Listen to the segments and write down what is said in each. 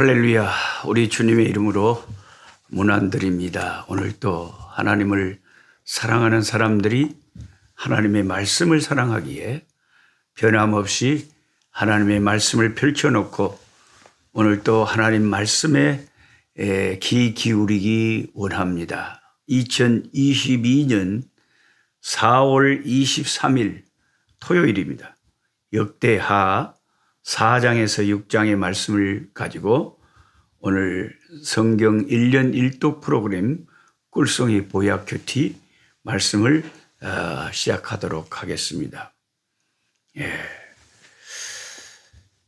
할렐루야. 우리 주님의 이름으로 문안드립니다. 오늘 또 하나님을 사랑하는 사람들이 하나님의 말씀을 사랑하기에 변함없이 하나님의 말씀을 펼쳐놓고 오늘 또 하나님 말씀에 귀 기울이기 원합니다. 2022년 4월 23일 토요일입니다. 역대하 4장에서 6장의 말씀을 가지고 오늘 성경 1년 1독 프로그램 꿀송이 보약 큐티 말씀을 시작하도록 하겠습니다.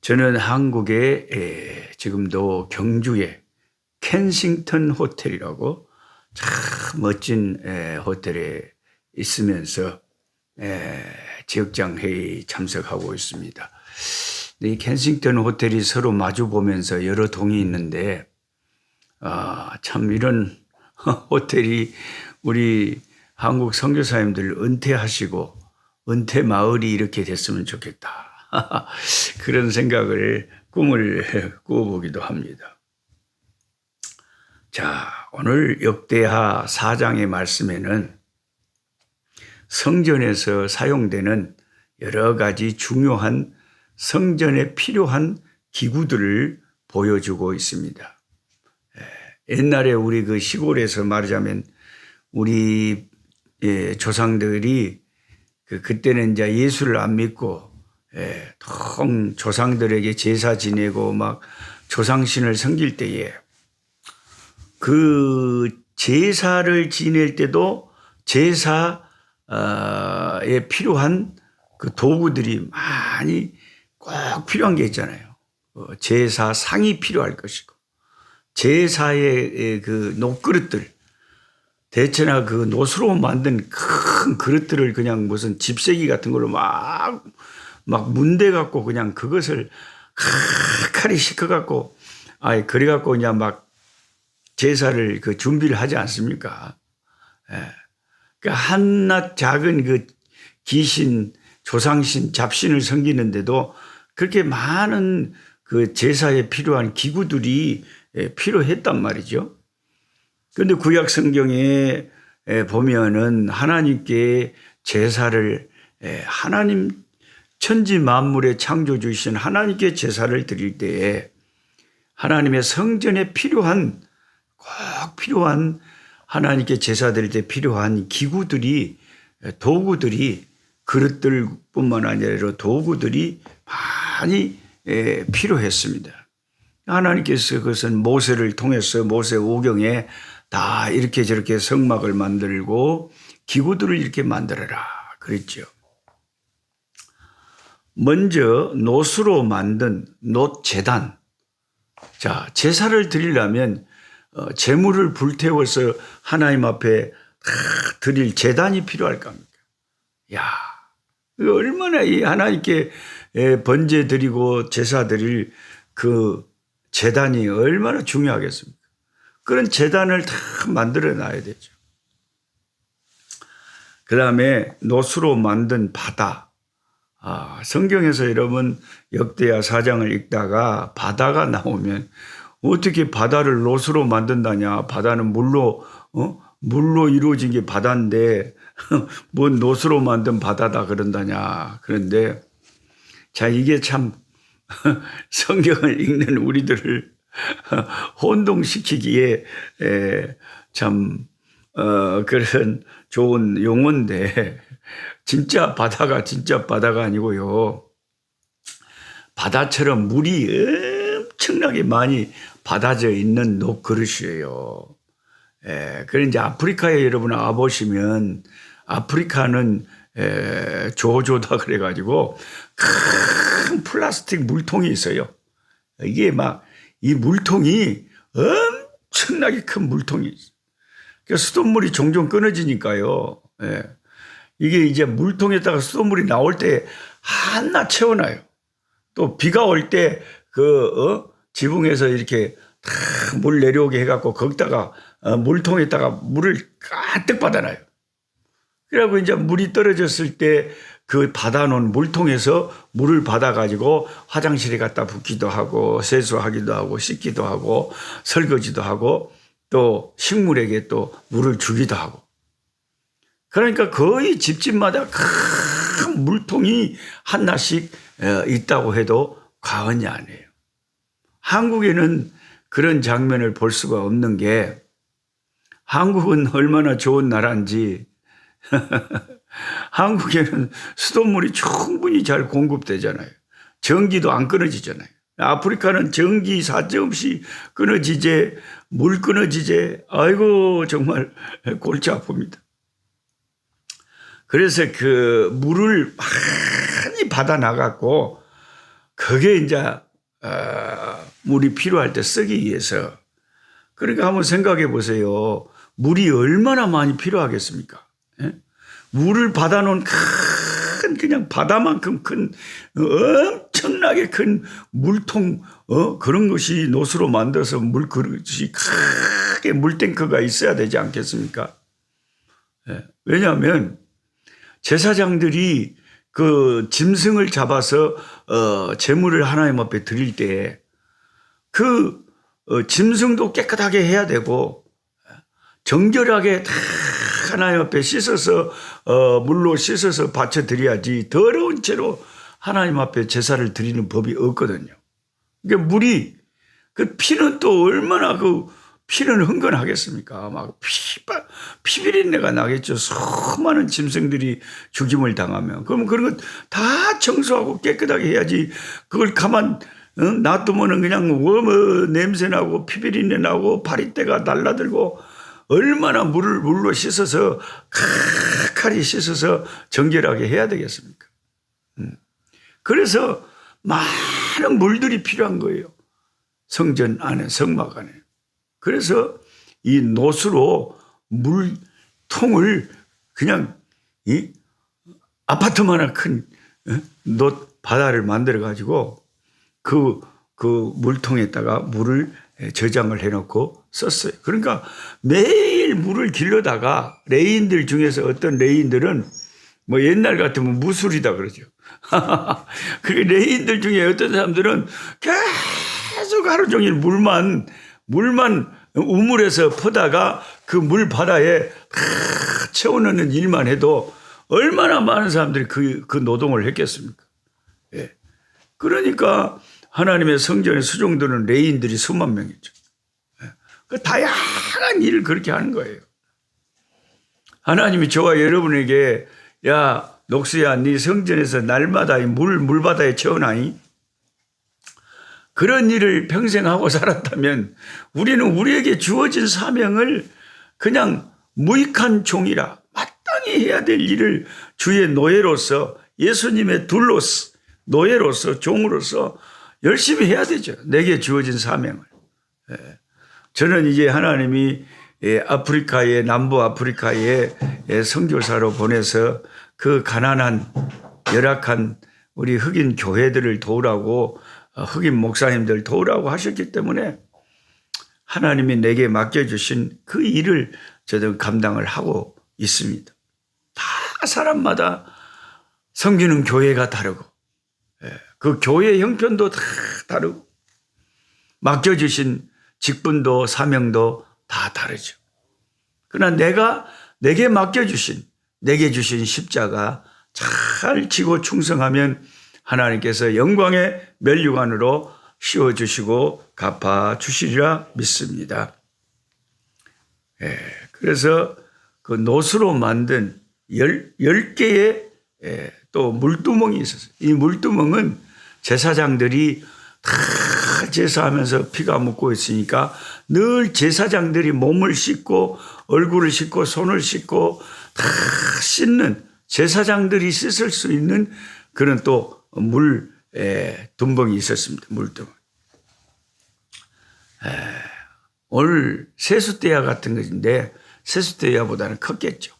저는 한국의 지금도 경주에 켄싱턴 호텔이라고 참 멋진 호텔에 있으면서 지역장 회의 참석하고 있습니다. 이 켄싱턴 호텔이 서로 마주 보면서 여러 동이 있는데 참 이런 호텔이 우리 한국 선교사님들 은퇴하시고 은퇴 마을이 이렇게 됐으면 좋겠다. 그런 생각을 꿈을 꾸어보기도 합니다. 자, 오늘 역대하 4장의 말씀에는 성전에서 사용되는 여러 가지 중요한 성전에 필요한 기구들을 보여주고 있습니다. 옛날에 우리 그 시골에서 말하자면 우리 조상들이 그때는 이제 예수를 안 믿고 조상들에게 제사 지내고 막 조상신을 섬길 때에 그 제사를 지낼 때도 제사에 필요한 그 도구들이 많이 꼭 필요한 게 있잖아요. 제사 상이 필요할 것이고 제사의 그 녹그릇들 대체나 그 노수로 만든 큰 그릇들을 그냥 무슨 집세기 같은 걸로 막 문대 갖고 그냥 그것을 칼칼이 씻어 갖고 그래 갖고 그냥 막 제사를 그 준비를 하지 않습니까? 그러니까 한낱 작은 그 귀신 조상신 잡신을 섬기는데도 그렇게 많은 그 제사에 필요한 기구들이 필요했단 말이죠. 그런데 구약 성경에 보면은 하나님께 제사를 하나님 천지 만물의 창조주이신 하나님께 제사를 드릴 때에 하나님의 성전에 필요한 꼭 필요한 하나님께 제사 드릴 때 필요한 기구들이 도구들이 그릇들뿐만 아니라 도구들이 많이 필요했습니다. 하나님께서 그것은 모세를 통해서 모세 오경에 다 이렇게 저렇게 성막을 만들고 기구들을 이렇게 만들어라 그랬죠. 먼저 노수로 만든 놋제단. 자, 제사를 드리려면 제물을 불태워서 하나님 앞에 드릴 제단이 필요할 겁니다. 야, 얼마나 이 하나님께 번제 드리고 제사 드릴 그 제단이 얼마나 중요하겠습니까? 그런 제단을 다 만들어 놔야 되죠. 그 다음에 노수로 만든 바다. 성경에서 여러분 역대하 4장을 읽다가 바다가 나오면 어떻게 바다를 노수로 만든다냐. 바다는 물로 이루어진 게 바다인데 뭔 노수로 만든 바다다 그런다냐. 그런데 자, 이게 참 성경을 읽는 우리들을 혼동시키기에 참 그런 좋은 용어인데 진짜 바다가 아니고요. 바다처럼 물이 엄청나게 많이 받아져 있는 녹그릇이에요. 그래 이제 아프리카에 여러분 와보시면 아프리카는 조조다 그래가지고 큰 플라스틱 물통이 있어요. 이게 막 이 물통이 엄청나게 큰 물통이 있어요. 그러니까 수돗물이 종종 끊어지니까요. 이게 이제 물통에다가 수돗물이 나올 때 한낱 채워놔요. 또 비가 올 때 지붕에서 이렇게 물 내려오게 해갖고 거기다가 물통에다가 물을 가득 받아놔요. 그래갖고 이제 물이 떨어졌을 때 그 받아놓은 물통에서 물을 받아가지고 화장실에 갖다 붓기도 하고 세수하기도 하고 씻기도 하고 설거지도 하고 또 식물에게 또 물을 주기도 하고. 그러니까 거의 집집마다 큰 물통이 하나씩 있다고 해도 과언이 아니에요. 한국에는 그런 장면을 볼 수가 없는 게 한국은 얼마나 좋은 나라인지 한국에는 수돗물이 충분히 잘 공급되잖아요. 전기도 안 끊어지잖아요. 아프리카는 전기 사정없이 끊어지제, 물 끊어지제, 아이고 정말 골치 아픕니다. 그래서 그 물을 많이 받아 나갔고 그게 이제 물이 필요할 때 쓰기 위해서. 그러니까 한번 생각해 보세요. 물이 얼마나 많이 필요하겠습니까? 예? 물을 받아놓은 큰 그냥 바다만큼 큰 엄청나게 큰 물통 그런 것이 노수로 만들어서 물 그릇이 크게 물탱크가 있어야 되지 않겠습니까? 예. 왜냐하면 제사장들이 그 짐승을 잡아서 제물을 하나님 앞에 드릴 때 그 짐승도 깨끗하게 해야 되고 정결하게 다 하나님 앞에 씻어서 물로 씻어서 바쳐 드려야지 더러운 채로 하나님 앞에 제사를 드리는 법이 없거든요. 그러니까 물이 그 피는 또 얼마나 그 피는 흥건하겠습니까? 막 피비린내가 나겠죠. 수많은 짐승들이 죽임을 당하면. 그러면 그런 거 다 청소하고 깨끗하게 해야지. 그걸 가만 놔두면은 그냥 냄새 나고 피비린내 나고 파리떼가 날라들고 얼마나 물로 씻어서 칼칼이 씻어서 정결하게 해야 되겠습니까? 그래서 많은 물들이 필요한 거예요. 성전 안에, 성막 안에. 그래서 이 노수로 물통을 그냥 이 아파트만한 큰 바다를 만들어 가지고 그 물통에다가 물을 저장을 해놓고 썼어요. 그러니까 매일 물을 길러다가 레인들 중에서 어떤 레인들은 뭐 옛날 같으면 무술이다 그러죠. 그 레인들 중에 어떤 사람들은 계속 하루 종일 물만 우물에서 퍼다가 그 물 바다에 채워넣는 일만 해도 얼마나 많은 사람들이 그 노동을 했겠습니까? 예. 그러니까 하나님의 성전에 수종드는 레인들이 수만 명이죠. 예. 그 다양한 일을 그렇게 하는 거예요. 하나님이 저와 여러분에게 야 녹수야 네 성전에서 날마다 물바다에 채워나니 그런 일을 평생 하고 살았다면 우리는 우리에게 주어진 사명을 그냥 무익한 종이라 마땅히 해야 될 일을 주의 노예로서 예수님의 둘로서 노예로서 종으로서 열심히 해야 되죠. 내게 주어진 사명을. 저는 이제 하나님이 아프리카에 남부 아프리카에 선교사로 보내서 그 가난한 열악한 우리 흑인 교회들을 도우라고 흑인 목사님들 도우라고 하셨기 때문에 하나님이 내게 맡겨주신 그 일을 저도 감당을 하고 있습니다. 다 사람마다 섬기는 교회가 다르고 그 교회 형편도 다 다르고 맡겨주신 직분도 사명도 다 다르죠. 그러나 내게 맡겨주신 내게 주신 십자가 잘 지고 충성하면 하나님께서 영광의 면류관으로 씌워주시고 갚아주시리라 믿습니다. 그래서 그 노수로 만든 10개의 또 물두멍이 있었어요. 이 물두멍은 제사장들이 다 제사하면서 피가 묻고 있으니까 늘 제사장들이 몸을 씻고 얼굴을 씻고 손을 씻고 다 씻는 제사장들이 씻을 수 있는 그런 또 둔벙이 있었습니다. 물두멍. 오늘 세숫대야 같은 것인데 세숫대야보다는 컸겠죠.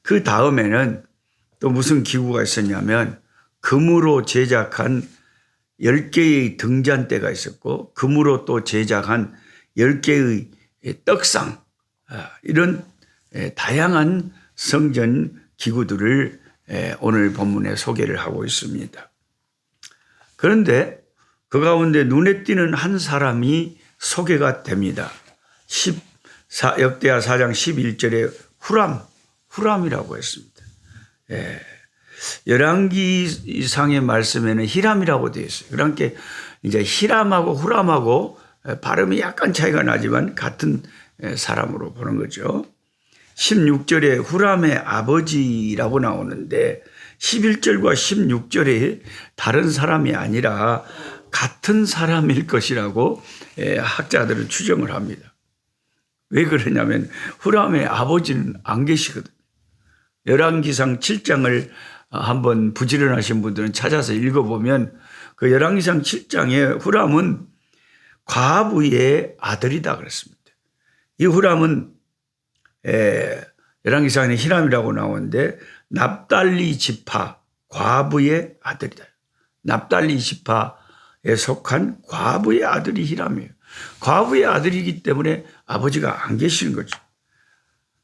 그 다음에는 또 무슨 기구가 있었냐면 금으로 제작한 10개의 등잔대가 있었고 금으로 또 제작한 10개의 떡상 이런 다양한 성전 기구들을 오늘 본문에 소개를 하고 있습니다. 그런데 그 가운데 눈에 띄는 한 사람이 소개가 됩니다. 역대하 4장 11절에 후람이라고 했습니다. 열왕기상의 말씀에는 히람이라고 되어 있어요. 그러니까 이제 히람하고 후람하고 발음이 약간 차이가 나지만 같은 사람으로 보는 거죠. 16절에 후람의 아버지라고 나오는데 11절과 16절에 다른 사람이 아니라 같은 사람일 것이라고 학자들은 추정을 합니다. 왜 그러냐면 후람의 아버지는 안 계시거든요. 열왕기상 7장을 한번 부지런하신 분들은 찾아서 읽어보면 그 열왕기상 7장에 후람은 과부의 아들이다 그랬습니다. 이 후람은 열왕기상에 히람이라고 나오는데 납달리 지파 과부의 아들이다. 납달리 지파에 속한 과부의 아들이 히람이에요. 과부의 아들이기 때문에 아버지가 안 계시는 거죠.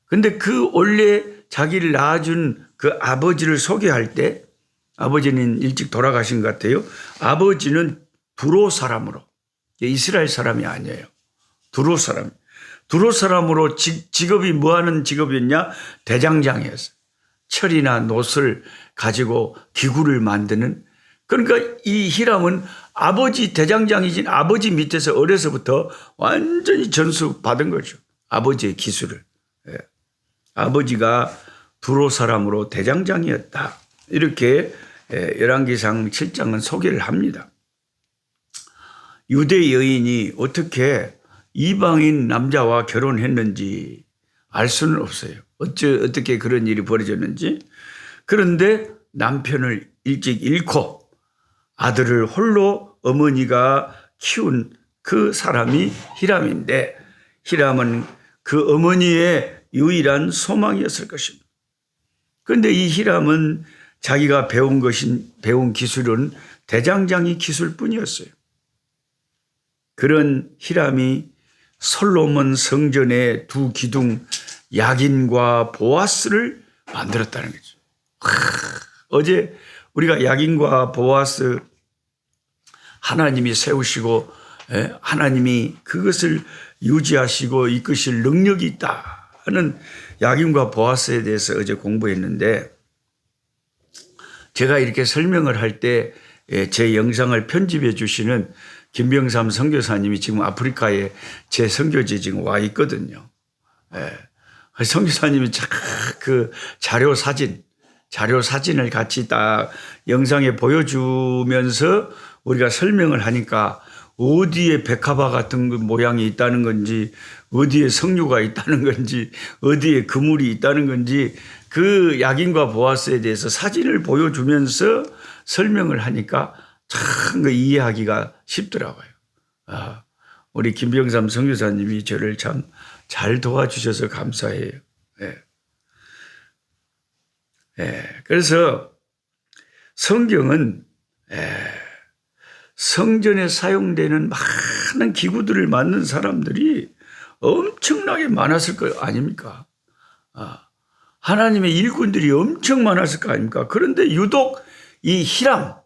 근데 그 원래 자기를 낳아준 그 아버지를 소개할 때 아버지는 일찍 돌아가신 것 같아요. 아버지는 두로 사람으로, 이스라엘 사람이 아니에요. 두로 사람. 두로 사람으로 직업이 뭐 하는 직업이었냐? 대장장이었어요. 철이나 놋을 가지고 기구를 만드는. 그러니까 이 히람은 아버지 대장장이진 아버지 밑에서 어려서부터 완전히 전수 받은 거죠. 아버지의 기술을. 아버지가 두로 사람으로 대장장이었다. 이렇게 열왕기상 7장은 소개를 합니다. 유대 여인이 어떻게 이방인 남자와 결혼했는지 알 수는 없어요. 어떻게 그런 일이 벌어졌는지. 그런데 남편을 일찍 잃고 아들을 홀로 어머니가 키운 그 사람이 히람인데 히람은 그 어머니의 유일한 소망이었을 것입니다. 그런데 이 히람은 자기가 배운 기술은 대장장이 기술뿐이었어요. 그런 히람이 솔로몬 성전의 두 기둥 야긴과 보아스를 만들었다는 거죠. 어제 우리가 야긴과 보아스 하나님이 세우시고 하나님이 그것을 유지하시고 이끄실 능력이 있다 하는 야긴과 보아스에 대해서 어제 공부했는데 제가 이렇게 설명을 할 때 제 영상을 편집해 주시는 김병삼 선교사님이 지금 아프리카에 제 선교지에 지금 와 있거든요. 선교사님이 그 자료 사진을 같이 딱 영상에 보여주면서 우리가 설명을 하니까 어디에 백합화 같은 모양이 있다는 건지 어디에 석류가 있다는 건지 어디에 그물이 있다는 건지 그 야긴과 보아스에 대해서 사진을 보여주면서 설명을 하니까 참 이해하기가 쉽더라고요. 우리 김병삼 선교사님이 저를 참 잘 도와주셔서 감사해요. 그래서 성경은 성전에 사용되는 많은 기구들을 만든 사람들이 엄청나게 많았을 거 아닙니까? 하나님의 일꾼들이 엄청 많았을 거 아닙니까? 그런데 유독 이 히람,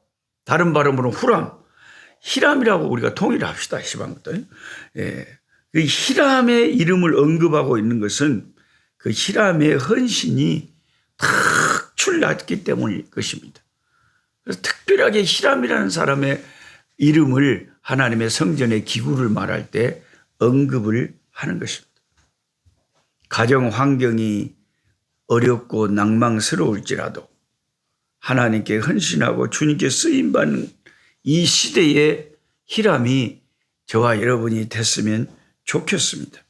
다른 발음으로 후람, 히람이라고 우리가 통일합시다. 시방부터. 그 히람의 이름을 언급하고 있는 것은 그 히람의 헌신이 탁 출났기 때문일 것입니다. 그래서 특별하게 히람이라는 사람의 이름을 하나님의 성전의 기구를 말할 때 언급을 하는 것입니다. 가정 환경이 어렵고 낭망스러울지라도 하나님께 헌신하고 주님께 쓰임받는 이 시대에 히람이 저와 여러분이 됐으면 좋겠습니다.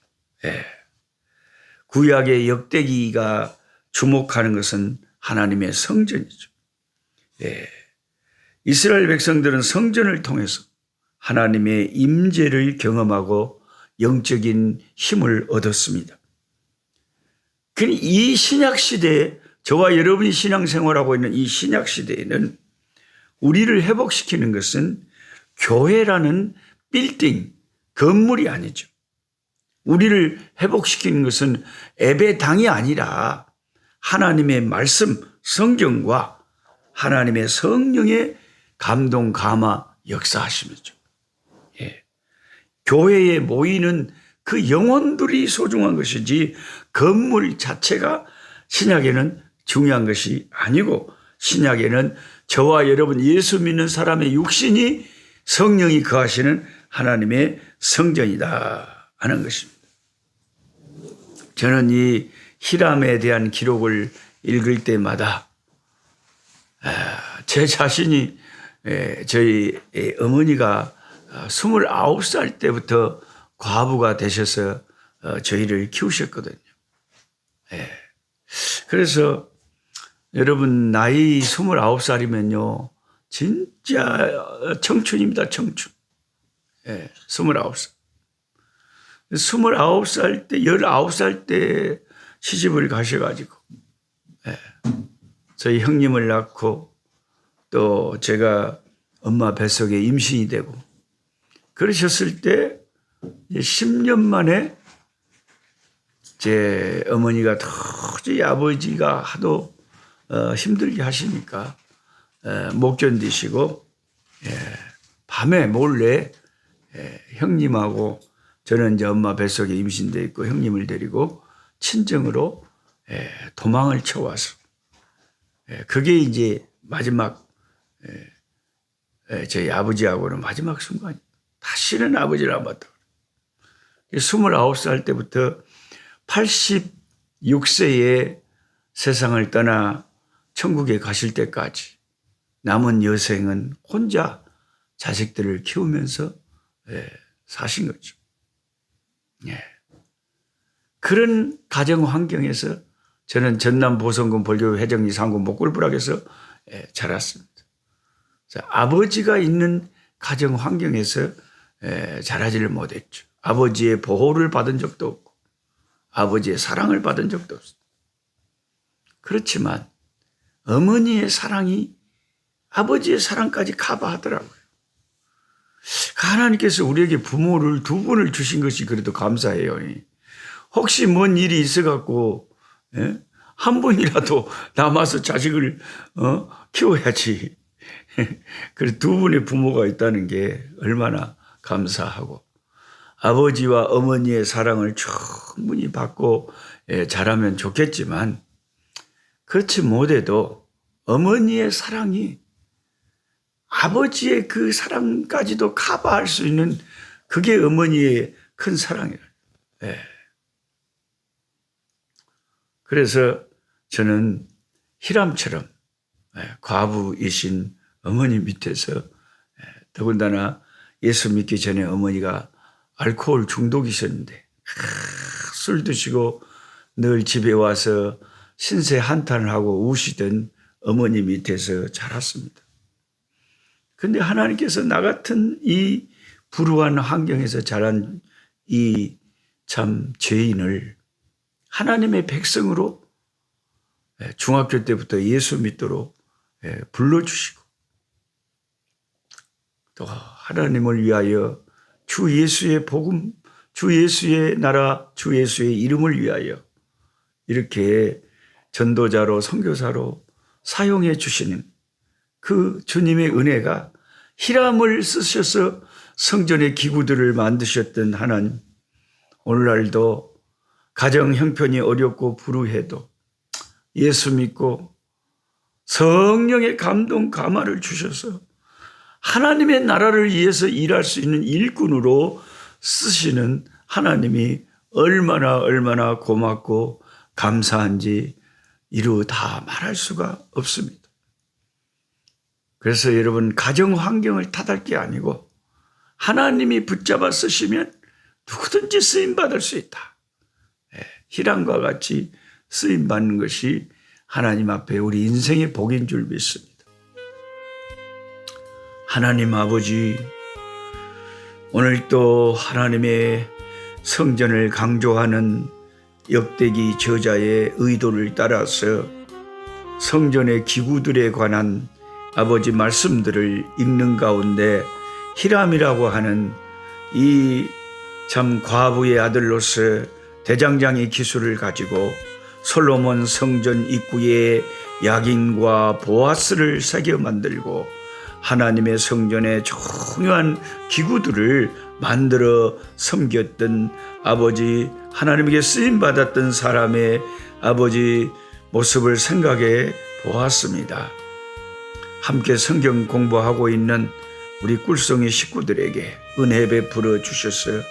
구약의 역대기가 주목하는 것은 하나님의 성전이죠. 이스라엘 백성들은 성전을 통해서 하나님의 임재를 경험하고 영적인 힘을 얻었습니다. 이 신약 시대에 저와 여러분이 신앙생활하고 있는 이 신약 시대에는 우리를 회복시키는 것은 교회라는 빌딩, 건물이 아니죠. 우리를 회복시키는 것은 예배당이 아니라 하나님의 말씀, 성경과 하나님의 성령의 감동 감화 역사하심이죠. 예. 교회에 모이는 그 영혼들이 소중한 것이지 건물 자체가 신약에는 중요한 것이 아니고, 신약에는 저와 여러분 예수 믿는 사람의 육신이 성령이 거하시는 하나님의 성전이다 하는 것입니다. 저는 이 히람에 대한 기록을 읽을 때마다 제 자신이, 저희 어머니가 29살 때부터 과부가 되셔서 저희를 키우셨거든요. 그래서 여러분 나이 29살이면요 진짜 청춘입니다. 청춘. 29살. 29살 때, 19살 때 시집을 가셔가지고 저희 형님을 낳고, 또 제가 엄마 뱃속에 임신이 되고 그러셨을 때 10년 만에 제 어머니가 도저히 아버지가 하도 힘들게 하시니까 못 견디시고 밤에 몰래 형님하고, 저는 이제 엄마 뱃속에 임신되어 있고 형님을 데리고 친정으로 도망을 쳐와서, 그게 이제 마지막 저희 아버지하고는 마지막 순간, 다시는 아버지를 안 봤다. 29살 때부터 86세에 세상을 떠나 천국에 가실 때까지 남은 여생은 혼자 자식들을 키우면서 사신 거죠. 그런 가정 환경에서 저는 전남 보성군 벌교 회정리 상군 목골부락에서 자랐습니다. 아버지가 있는 가정 환경에서 자라지를 못했죠. 아버지의 보호를 받은 적도 없고 아버지의 사랑을 받은 적도 없습니다. 그렇지만 어머니의 사랑이 아버지의 사랑까지 커버하더라고요. 하나님께서 우리에게 부모를 두 분을 주신 것이 그래도 감사해요. 혹시 뭔 일이 있어갖고 한 분이라도 남아서 자식을 키워야지. 그래 두 분의 부모가 있다는 게 얼마나 감사하고, 아버지와 어머니의 사랑을 충분히 받고 자라면 좋겠지만, 그렇지 못해도 어머니의 사랑이 아버지의 그 사랑까지도 커버할 수 있는, 그게 어머니의 큰 사랑이에요. 그래서 저는 히람처럼 과부이신 어머니 밑에서, 더군다나 예수 믿기 전에 어머니가 알코올 중독이셨는데 술 드시고 늘 집에 와서 신세 한탄을 하고 우시던 어머니 밑에서 자랐습니다. 근데 하나님께서 나 같은 이 불우한 환경에서 자란 이 참 죄인을 하나님의 백성으로 중학교 때부터 예수 믿도록 불러주시고, 또 하나님을 위하여 주 예수의 복음, 주 예수의 나라, 주 예수의 이름을 위하여 이렇게 전도자로 선교사로 사용해 주시는 그 주님의 은혜가, 히람을 쓰셔서 성전의 기구들을 만드셨던 하나님, 오늘날도 가정 형편이 어렵고 불우해도 예수 믿고 성령의 감동 감화를 주셔서 하나님의 나라를 위해서 일할 수 있는 일꾼으로 쓰시는 하나님이 얼마나 고맙고 감사한지 이루 다 말할 수가 없습니다. 그래서 여러분, 가정 환경을 탓할 게 아니고 하나님이 붙잡아 쓰시면 누구든지 쓰임받을 수 있다. 히람과 같이 쓰임받는 것이 하나님 앞에 우리 인생의 복인 줄 믿습니다. 하나님 아버지, 오늘 또 하나님의 성전을 강조하는 역대기 저자의 의도를 따라서 성전의 기구들에 관한 아버지 말씀들을 읽는 가운데 히람이라고 하는 이 참 과부의 아들로서 대장장의 기술을 가지고 솔로몬 성전 입구에 야긴과 보아스를 새겨 만들고 하나님의 성전에 중요한 기구들을 만들어 섬겼던 아버지, 하나님에게 쓰임받았던 사람의 아버지 모습을 생각해 보았습니다. 함께 성경 공부하고 있는 우리 꿀송이 식구들에게 은혜 베풀어 주셔서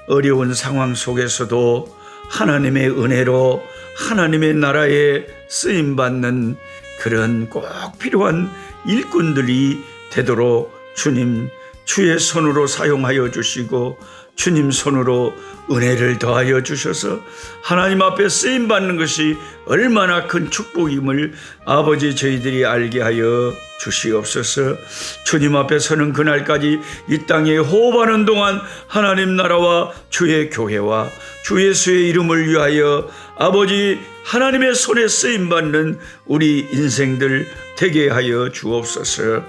어려운 상황 속에서도 하나님의 은혜로 하나님의 나라에 쓰임받는 그런 꼭 필요한 일꾼들이 되도록 주님 주의 손으로 사용하여 주시고 주님 손으로 은혜를 더하여 주셔서 하나님 앞에 쓰임받는 것이 얼마나 큰 축복임을 아버지 저희들이 알게 하여 주시옵소서. 주님 앞에 서는 그날까지 이 땅에 호흡하는 동안 하나님 나라와 주의 교회와 주 예수의 이름을 위하여 아버지 하나님의 손에 쓰임받는 우리 인생들 되게 하여 주옵소서.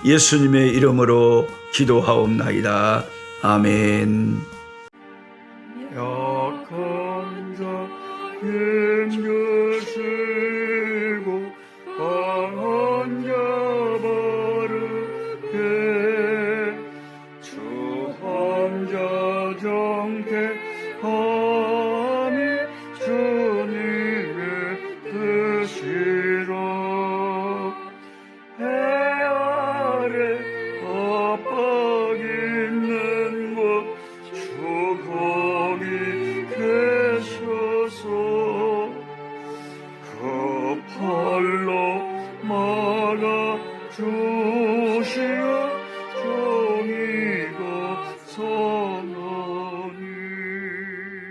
예수님의 이름으로 기도하옵나이다. 아멘. 약한 자 힘주시고 강한 자 바르게 주한 자 정케함이 주님의 뜻이라. 해 아래 압박 있는 곳 주 거기 계셔서 그 팔로 막아 주시옵소서.